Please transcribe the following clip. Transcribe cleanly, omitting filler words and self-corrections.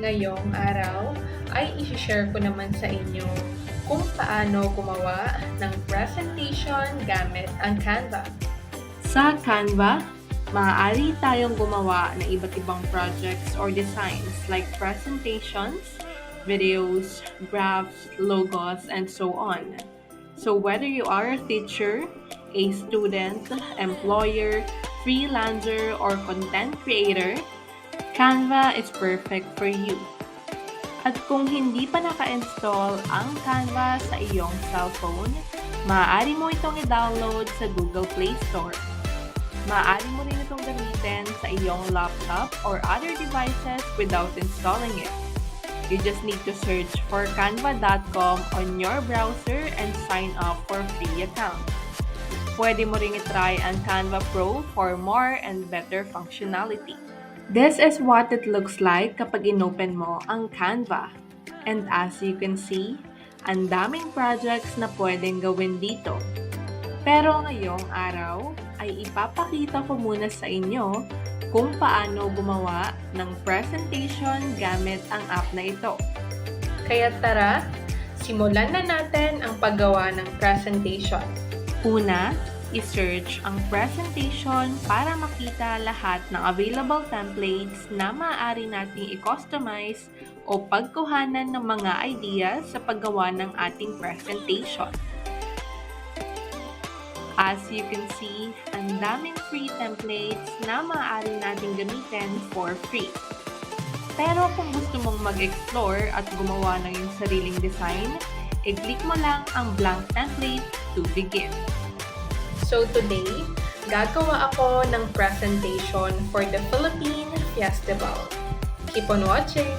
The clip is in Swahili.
Ngayong araw ay i-share ko naman sa inyo kung paano gumawa ng presentation gamit ang Canva. Sa Canva, maaari tayong gumawa ng iba't ibang projects or designs like presentations, videos, graphs, logos, and so on. So whether you are a teacher, a student, employer, freelancer, or content creator, Canva is perfect for you. At kung hindi pa naka-install ang Canva sa iyong cellphone, maaari mo itong i-download sa Google Play Store. Maaari mo rin itong gamitin sa iyong laptop or other devices without installing it. You just need to search for canva.com on your browser and sign up for free account. Pwede mo rin itry ang Canva Pro for more and better functionality. This is what it looks like kapag inopen mo ang Canva. And as you can see, ang daming projects na pwedeng gawin dito. Pero ngayong araw ay ipapakita ko muna sa inyo kung paano gumawa ng presentation gamit ang app na ito. Kaya tara, simulan na natin ang paggawa ng presentation. Una, i-search ang presentation para makita lahat ng available templates na maaari nating i-customize o pagkuhanan ng mga ideas sa paggawa ng ating presentation. As you can see, ang daming free templates na maaari nating gamitin for free. Pero kung gusto mong mag-explore at gumawa ng iyong sariling design, i-click mo lang ang blank template to begin. So today, gagawa ako ng presentation for the Philippine Festival. Keep on watching!